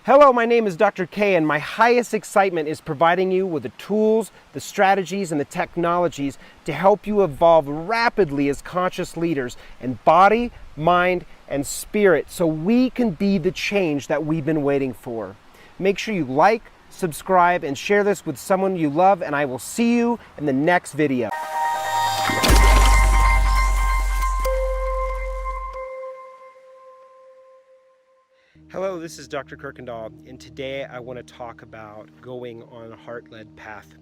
Hello, my name is Dr. K, and my highest excitement is providing you with the tools, the strategies, and the technologies to help you evolve rapidly as conscious leaders in body, mind, and spirit so we can be the change that we've been waiting for. Make sure you like, subscribe, and share this with someone you love, and I will see you in the next video. Hello, this is Dr. Kirkendall, and today I want to talk about going on a heart-led path.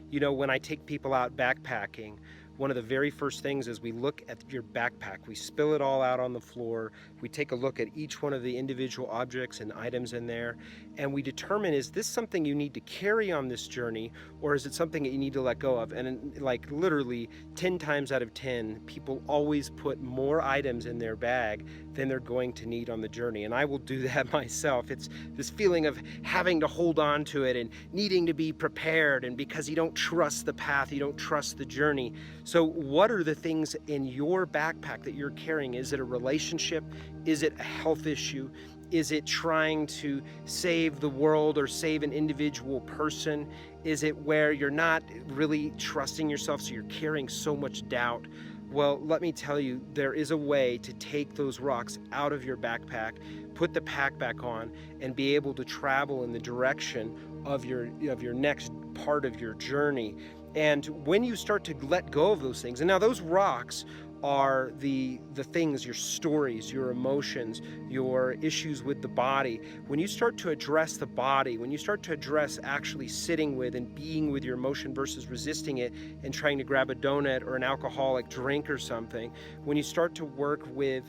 You know, when I take people out backpacking, one of the very first things is we look at your backpack. We spill it all out on the floor. We take a look at each one of the individual objects and items in there, and we determine, is this something you need to carry on this journey, or is it something that you need to let go of? And like literally 10 times out of 10, people always put more items in their bag than they're going to need on the journey. And I will do that myself. It's this feeling of having to hold on to it and needing to be prepared, and because you don't trust the path, you don't trust the journey. So what are the things in your backpack that you're carrying? Is it a relationship? Is it a health issue? Is it trying to save the world or save an individual person? Is it where you're not really trusting yourself, so you're carrying so much doubt? Well, let me tell you, there is a way to take those rocks out of your backpack, put the pack back on, and be able to travel in the direction of your next part of your journey. And when you start to let go of those things, and now those rocks are the things, your stories, your emotions, your issues with the body. When you start to address the body, when you start to address actually sitting with and being with your emotion versus resisting it and trying to grab a donut or an alcoholic drink or something, when you start to work with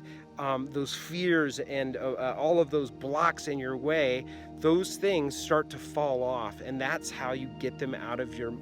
those fears and all of those blocks in your way, those things start to fall off, and that's how you get them out of your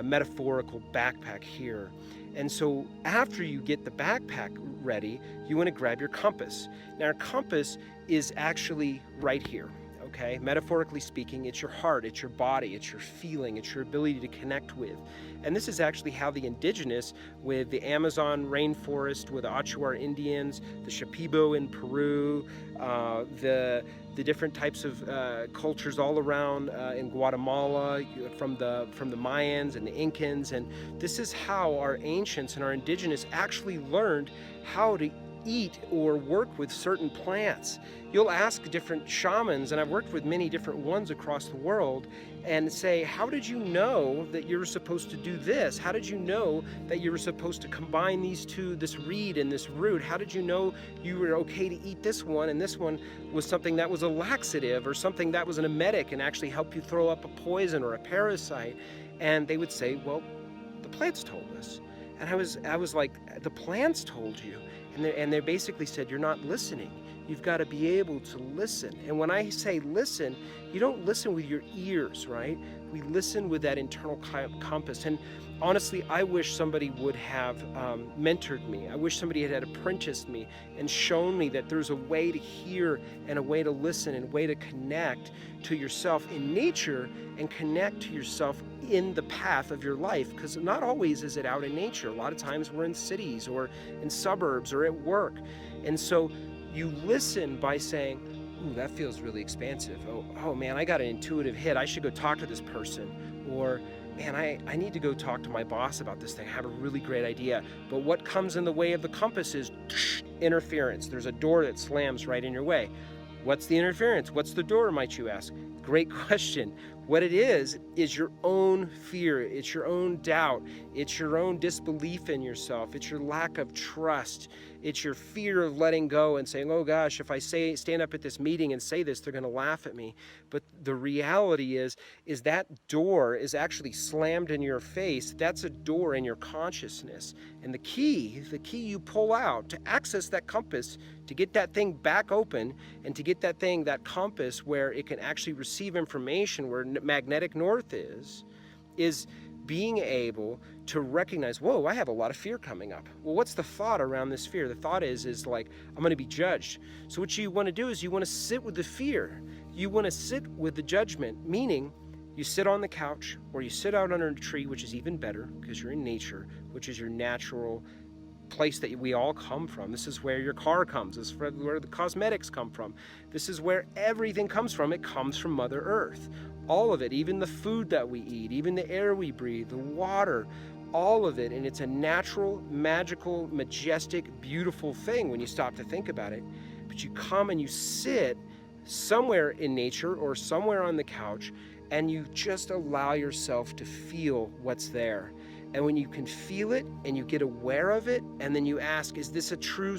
metaphorical backpack here. And so after you get the backpack ready, you want to grab your compass. Now, our compass is actually right here, okay? Metaphorically speaking, it's your heart, it's your body, it's your feeling, it's your ability to connect with. And this is actually how the indigenous, with the Amazon rainforest, with the Achuar Indians, the Shipibo in Peru, the different types of cultures all around in Guatemala, from the Mayans and the Incans, and this is how our ancients and our indigenous actually learned how to eat or work with certain plants. You'll ask different shamans, and I've worked with many different ones across the world, and say, how did you know that you were supposed to do this? How did you know that you were supposed to combine these two, this reed and this root? How did you know you were okay to eat this one, and this one was something that was a laxative or something that was an emetic and actually help you throw up a poison or a parasite? And they would say, well, the plants told us. And I was like, the plants told you? And they basically said, you're not listening. You've got to be able to listen. And when I say listen, you don't listen with your ears, right? We listen with that internal compass. And honestly, I wish somebody would have mentored me. I wish somebody had apprenticed me and shown me that there's a way to hear and a way to listen and a way to connect to yourself in nature and connect to yourself in the path of your life, because not always is it out in nature. A lot of times we're in cities or in suburbs or at work. And so you listen by saying, ooh, that feels really expansive. Oh man, I got an intuitive hit. I should go talk to this person. Or, man, I need to go talk to my boss about this thing. I have a really great idea. But what comes in the way of the compass is interference. There's a door that slams right in your way. What's the interference? What's the door, might you ask? Great question. What it is your own fear. It's your own doubt. It's your own disbelief in yourself. It's your lack of trust. It's your fear of letting go and saying, oh gosh, if I stand up at this meeting and say this, they're going to laugh at me. But the reality is that door is actually slammed in your face. That's a door in your consciousness. And the key you pull out to access that compass, to get that thing back open and to get that compass where it can actually receive information, where magnetic north is being able to recognize, whoa, I have a lot of fear coming up. Well, what's the thought around this fear? The thought is like, I'm going to be judged. So what you want to do is you want to sit with the fear. You want to sit with the judgment, meaning you sit on the couch or you sit out under a tree, which is even better because you're in nature, which is your natural place that we all come from. This is where your car comes. This is where the cosmetics come from. This is where everything comes from. It comes from Mother Earth. All of it, even the food that we eat, even the air we breathe, the water, all of it. And it's a natural, magical, majestic, beautiful thing when you stop to think about it. But you come and you sit somewhere in nature or somewhere on the couch, and you just allow yourself to feel what's there. And when you can feel it and you get aware of it, and then you ask, is this true,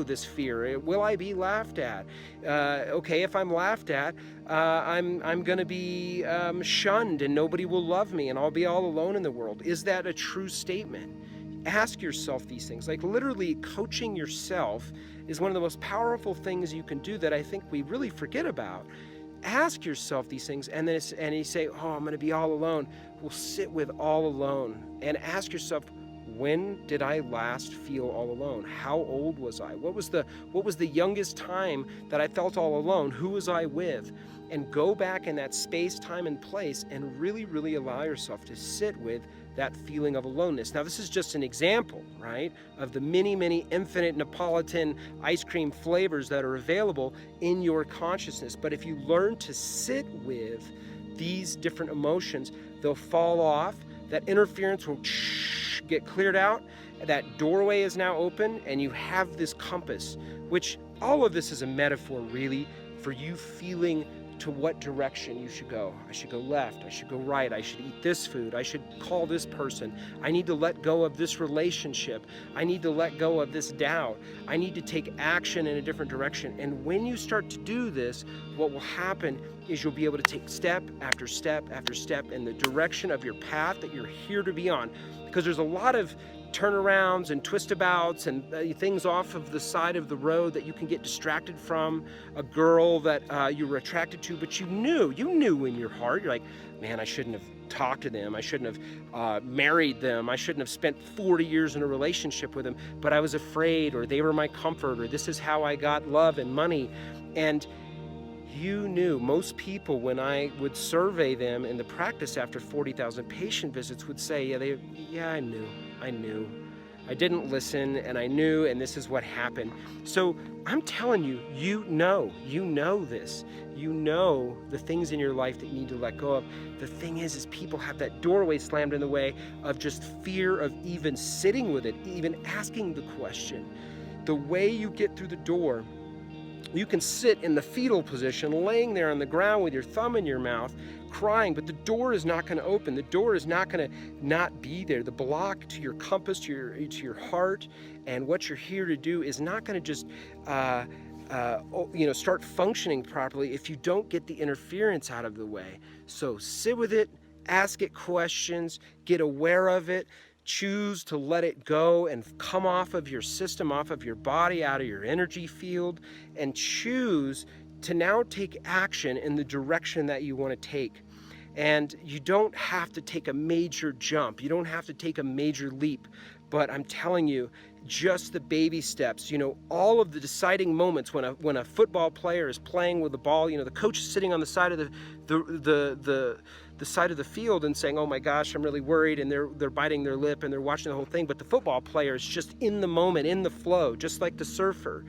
this fear? Will I be laughed at? Okay, if I'm laughed at, I'm going to be shunned and nobody will love me and I'll be all alone in the world. Is that a true statement? Ask yourself these things. Like literally coaching yourself is one of the most powerful things you can do that I think we really forget about. Ask yourself these things, and you say, oh, I'm going to be all alone. Well, sit with all alone and ask yourself, when did I last feel all alone? How old was I? What was the youngest time that I felt all alone? Who was I with? And go back in that space, time, and place and really, really allow yourself to sit with that feeling of aloneness. Now, this is just an example, right, of the many, many infinite Neapolitan ice cream flavors that are available in your consciousness. But if you learn to sit with these different emotions, they'll fall off. That interference will get cleared out. That doorway is now open, and you have this compass, which all of this is a metaphor, really, for you feeling to what direction you should go. I should go left, I should go right, I should eat this food, I should call this person, I need to let go of this relationship, I need to let go of this doubt, I need to take action in a different direction. And when you start to do this, what will happen is you'll be able to take step after step after step in the direction of your path that you're here to be on. Because there's a lot of turnarounds and twistabouts and things off of the side of the road that you can get distracted from. A girl that you were attracted to, but you knew in your heart, you're like, man, I shouldn't have talked to them, I shouldn't have married them, I shouldn't have spent 40 years in a relationship with them, but I was afraid, or they were my comfort, or this is how I got love and money. And you knew. Most people, when I would survey them in the practice after 40,000 patient visits, would say, I knew. I didn't listen, and I knew, and this is what happened. So I'm telling you, you know this. You know the things in your life that you need to let go of. The thing is people have that doorway slammed in the way of just fear of even sitting with it, even asking the question. The way you get through the door, you can sit in the fetal position, laying there on the ground with your thumb in your mouth, crying, but the door is not going to open. The door is not going to not be there. The block to your compass, to your heart, and what you're here to do is not going to just start functioning properly if you don't get the interference out of the way. So sit with it, ask it questions, get aware of it. Choose to let it go and come off of your system, off of your body, out of your energy field, and choose to now take action in the direction that you want to take. And you don't have to take a major jump. You don't have to take a major leap. But I'm telling you, just the baby steps, all of the deciding moments when a football player is playing with the ball, the coach is sitting on the side of the side of the field and saying, oh my gosh, I'm really worried, and they're biting their lip and they're watching the whole thing. But the football player is just in the moment, in the flow, just like the surfer.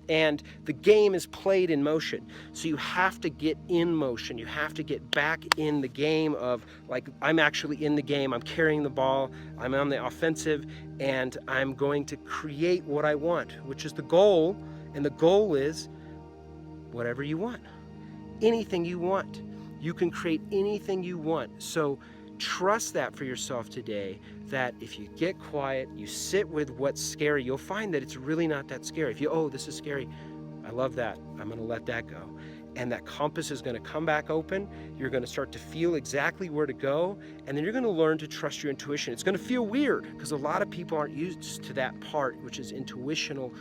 And the game is played in motion. So you have to get in motion. You have to get back in the game of, like, I'm actually in the game. I'm carrying the ball. I'm on the offensive, and I'm going to create what I want, which is the goal. And the goal is whatever you want, anything you want. You can create anything you want. So trust that for yourself today, that if you get quiet, you sit with what's scary, you'll find that it's really not that scary. If this is scary, I love that, I'm going to let that go. And that compass is going to come back open. You're going to start to feel exactly where to go. And then you're going to learn to trust your intuition. It's going to feel weird because a lot of people aren't used to that part, which is intuitional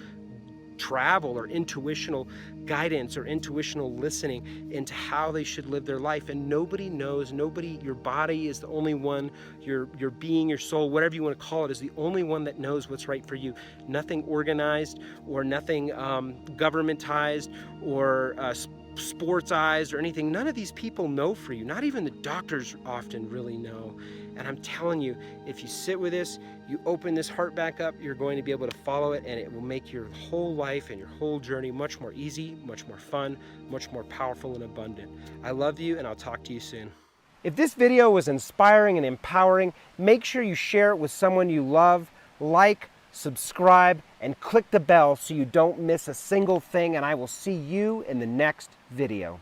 travel or intuitional guidance or intuitional listening into how they should live their life. And nobody knows, your body is the only one, your being, your soul, whatever you want to call it, is the only one that knows what's right for you. Nothing organized or nothing governmentized or sportsized or anything. None of these people know for you. Not even the doctors often really know. And I'm telling you, if you sit with this, you open this heart back up, you're going to be able to follow it, and it will make your whole life and your whole journey much more easy, much more fun, much more powerful and abundant. I love you, and I'll talk to you soon. If this video was inspiring and empowering, make sure you share it with someone you love, like, subscribe, and click the bell so you don't miss a single thing, and I will see you in the next video.